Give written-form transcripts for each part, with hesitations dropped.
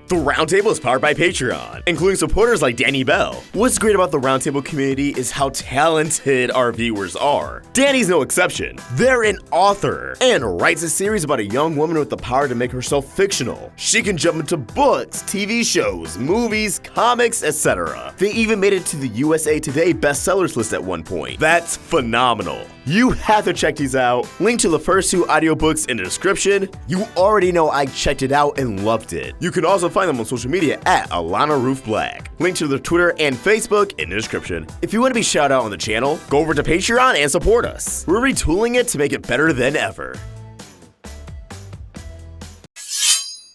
The Roundtable is powered by Patron, including supporters like Danny Bell. What's great about the Roundtable community is how talented our viewers are. Danny's no exception. They're an author and writes a series about a young woman with the power to make herself fictional. She can jump into books, TV shows, movies, comics, etc. They even made it to the USA Today bestsellers list at one point. That's phenomenal. You have to check these out. Link to the first 2 audiobooks in the description. You already know I checked it out and loved it. You can also find them on social media at Alana Roof Black. Link to their Twitter and Facebook in the description. If you want to be shouted out on the channel, go over to Patreon and support us. We're retooling it to make it better than ever.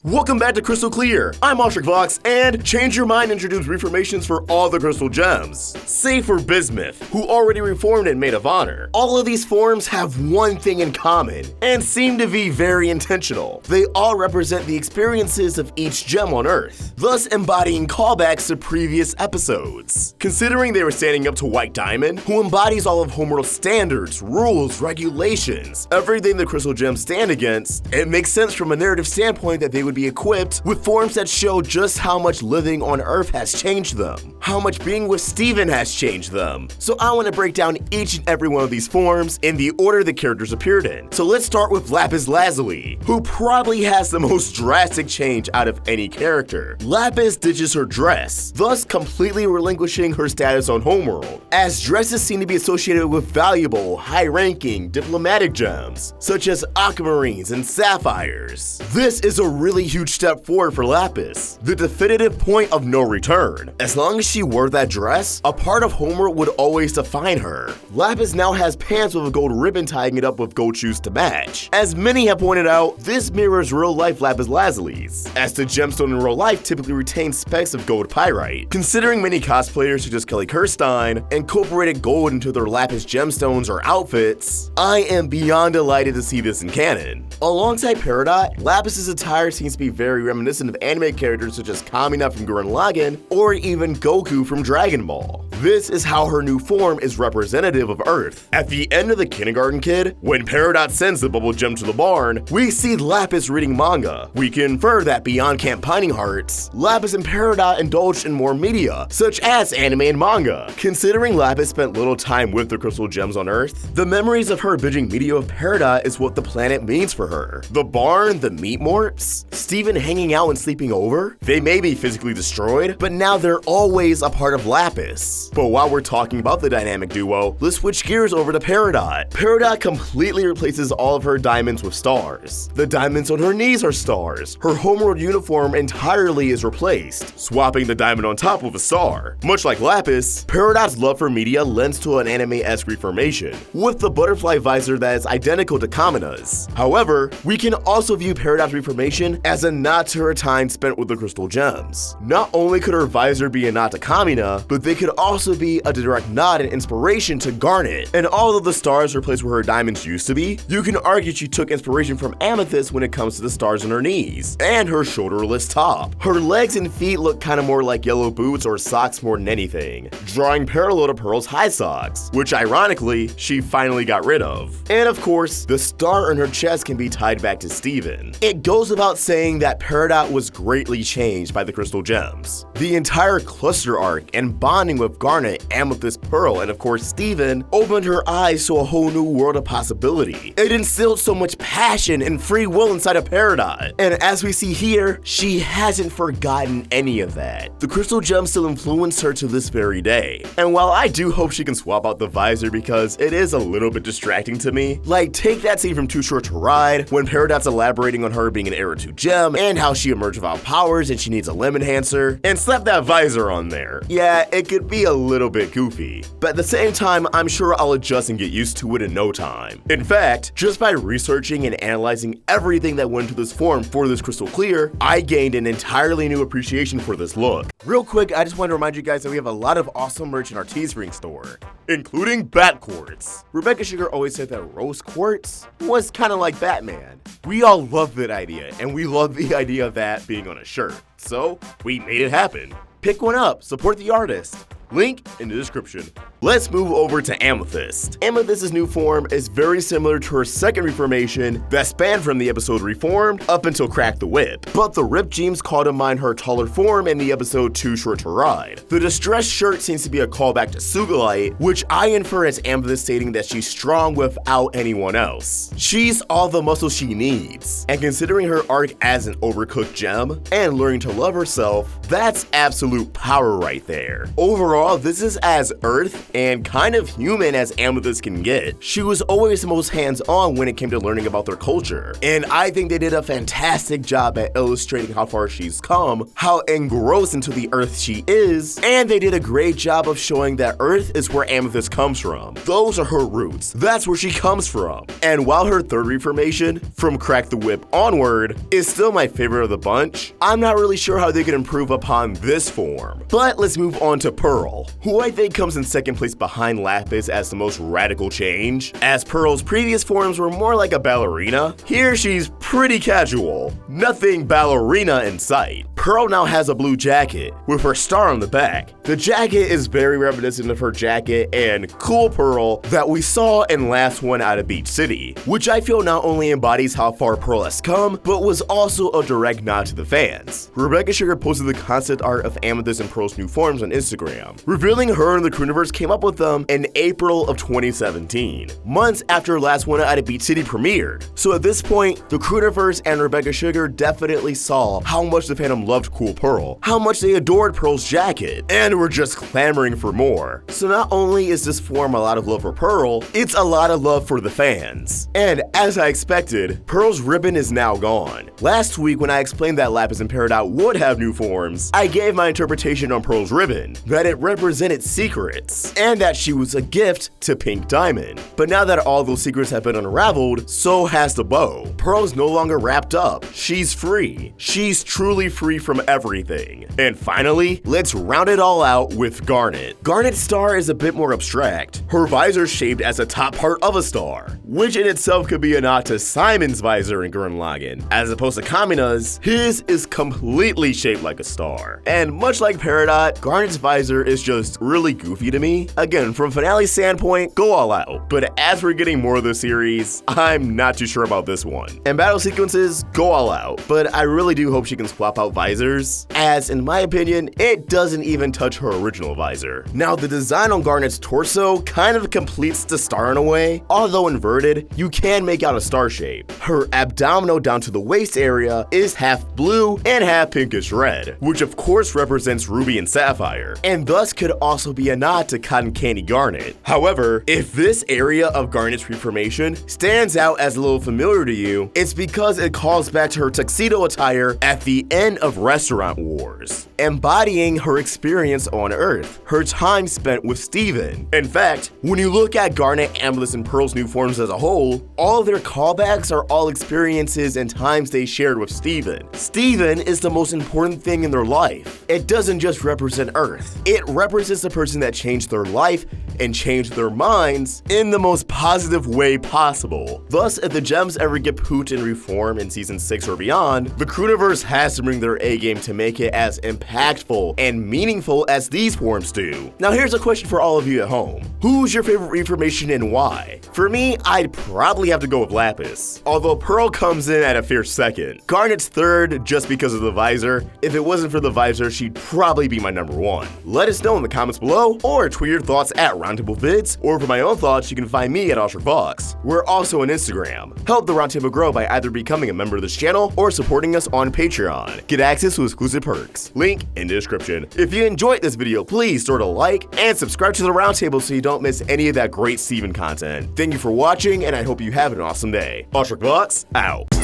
Welcome back to Crystal Clear. I'm Oshrik Vox, and Change Your Mind introduced reformations for all the crystal gems, save for Bismuth, who already reformed in Maid of Honor. All of these forms have one thing in common, and seem to be very intentional. They all represent the experiences of each gem on Earth, thus embodying callbacks to previous episodes. Considering they were standing up to White Diamond, who embodies all of Homeworld's standards, rules, regulations, everything the crystal gems stand against, it makes sense from a narrative standpoint that they would be equipped with forms that show just how much living on Earth has changed them, how much being with Steven has changed them. So I want to break down each and every one of these forms in the order the characters appeared in. So let's start with Lapis Lazuli, who probably has the most drastic change out of any character. Lapis ditches her dress, thus completely relinquishing her status on Homeworld, as dresses seem to be associated with valuable, high-ranking, diplomatic gems, such as aquamarines and sapphires. This is a really huge step forward for Lapis, the definitive point of no return. As long as she wore that dress, a part of Homeworld would always define her. Lapis now has pants with a gold ribbon tying it up with gold shoes to match. As many have pointed out, this mirrors real-life Lapis Lazulis, as the gemstone in real life typically retains specks of gold pyrite. Considering many cosplayers such as Kelly Kirstein incorporated gold into their Lapis gemstones or outfits, I am beyond delighted to see this in canon. Alongside Peridot, Lapis's attire seems to be very reminiscent of anime characters such as Kamina from Gurren Lagann or even Goku from Dragon Ball. This is how her new form is representative of Earth. At the end of the Kindergarten Kid, when Peridot sends the bubble gem to the barn, we see Lapis reading manga. We can infer that beyond Camp Pining Hearts, Lapis and Peridot indulged in more media, such as anime and manga. Considering Lapis spent little time with the crystal gems on Earth, the memories of her binging media of Peridot is what the planet means for her. The barn, the meat morts, Steven hanging out and sleeping over, they may be physically destroyed, but now they're always a part of Lapis. But while we're talking about the dynamic duo, let's switch gears over to Peridot. Peridot completely replaces all of her diamonds with stars. The diamonds on her knees are stars. Her Homeworld uniform entirely is replaced, swapping the diamond on top with a star. Much like Lapis, Peridot's love for media lends to an anime-esque reformation, with the butterfly visor that is identical to Kamina's. However, we can also view Peridot's reformation as a nod to her time spent with the crystal gems. Not only could her visor be a nod to Kamina, but they could also be a direct nod and inspiration to Garnet. And although the stars are placed where her diamonds used to be, you can argue she took inspiration from Amethyst when it comes to the stars on her knees and her shoulderless top. Her legs and feet look kind of more like yellow boots or socks more than anything, drawing parallel to Pearl's high socks, which ironically, she finally got rid of. And of course, the star on her chest can be tied back to Steven. It goes without saying that Peridot was greatly changed by the crystal gems. The entire cluster arc and bonding with Garnet, Amethyst, Pearl, and of course Steven opened her eyes to a whole new world of possibility. It instilled so much passion and free will inside of Peridot. And as we see here, she hasn't forgotten any of that. The crystal gems still influence her to this very day. And while I do hope she can swap out the visor because it is a little bit distracting to me, like take that scene from Too Short to Ride when Peridot's elaborating on her being an Era 2 gem and how she emerged without powers and she needs a limb enhancer, and slap that visor on there. Yeah, it could be a little bit goofy, but at the same time, I'm sure I'll adjust and get used to it in no time. In fact, just by researching and analyzing everything that went into this form for this Crystal Clear, I gained an entirely new appreciation for this look. Real quick, I just want to remind you guys that we have a lot of awesome merch in our Teespring store, including Bat Quartz. Rebecca Sugar always said that Rose Quartz was kind of like Batman. We all love that idea, and we love the idea of that being on a shirt. So, we made it happen. Pick one up, support the artist. link in the description. Let's move over to Amethyst. Amethyst's new form is very similar to her second reformation that spanned from the episode Reformed up until Crack the Whip, but the ripped jeans call to mind her taller form in the episode Too Short to Ride. The distressed shirt seems to be a callback to Sugalite, which I infer as Amethyst stating that she's strong without anyone else. She's all the muscle she needs, and considering her arc as an overcooked gem and learning to love herself, that's absolute power right there. Overall, this is as earth and kind of human as Amethyst can get. She was always the most hands-on when it came to learning about their culture, and I think they did a fantastic job at illustrating how far she's come, how engrossed into the earth she is, and they did a great job of showing that earth is where Amethyst comes from. Those are her roots. That's where she comes from. And while her third reformation, from Crack the Whip onward, is still my favorite of the bunch, I'm not really sure how they could improve upon this form. But let's move on to Pearl, who I think comes in second place behind Lapis as the most radical change. As Pearl's previous forms were more like a ballerina, here she's pretty casual. Nothing ballerina in sight. Pearl now has a blue jacket with her star on the back. The jacket is very reminiscent of her jacket and Cool Pearl that we saw in Last One Out of Beach City, which I feel not only embodies how far Pearl has come, but was also a direct nod to the fans. Rebecca Sugar posted the concept art of Amethyst and Pearl's new forms on Instagram, revealing her and the Crewniverse came up with them in April of 2017, months after Last One Out of Beach City premiered. So at this point, the Crewniverse and Rebecca Sugar definitely saw how much the fandom loved Cool Pearl, how much they adored Pearl's jacket, and were just clamoring for more. So not only is this form a lot of love for Pearl, it's a lot of love for the fans. And as I expected, Pearl's ribbon is now gone. Last week when I explained that Lapis and Peridot would have new forms, I gave my interpretation on Pearl's ribbon, that it represented secrets, and that she was a gift to Pink Diamond. But now that all those secrets have been unraveled, so has the bow. Pearl's no longer wrapped up. She's free. She's truly free from everything. And finally, let's round it all out with Garnet. Garnet's star is a bit more abstract. Her visor is shaped as a top part of a star, which in itself could be a nod to Simon's visor in Gurren Lagann. As opposed to Kamina's, his is completely shaped like a star. And much like Peridot, Garnet's visor is just really goofy to me. Again, from finale standpoint, go all out. But as we're getting more of the series, I'm not too sure about this one. And battle sequences, go all out. But I really do hope she can swap out visors, as in my opinion, it doesn't even touch her original visor. Now the design on Garnet's torso kind of completes the star in a way. Although inverted, you can make out a star shape. Her abdominal down to the waist area is half blue and half pinkish red, which of course represents Ruby and Sapphire, and thus could also be a nod to Cotton Candy Garnet. However, if this area of Garnet's reformation stands out as a little familiar to you, it's because it calls back to her tuxedo attire at the end of Restaurant Wars, embodying her experience on Earth, her time spent with Steven. In fact, when you look at Garnet, Amethyst, and Pearl's new forms as a whole, all of their callbacks are all experiences and times they shared with Steven. Steven is the most important thing in their life. It doesn't just represent Earth, it represents the person that changed their life and changed their minds in the most positive way possible. Thus, if the gems ever get pooped and reformed in season 6 or beyond, the Crewniverse has to bring their A game to make it as impactful and meaningful as these forms do. Now here's a question for all of you at home. Who's your favorite reformation and why? For me, I'd probably have to go with Lapis, although Pearl comes in at a fierce second. Garnet's third just because of the visor. If it wasn't for the visor, she'd probably be my number one. Let us know in the comments below, or tweet your thoughts at Roundtable Vids, or for my own thoughts, you can find me at OstricVox. We're also on Instagram. Help the Roundtable grow by either becoming a member of this channel or supporting us on Patreon. Get access to exclusive perks. Link in the description. If you enjoyed this video, please throw it a like and subscribe to the Roundtable so you don't miss any of that great Steven content. Thank you for watching, and I hope you have an awesome day. OstricVox out.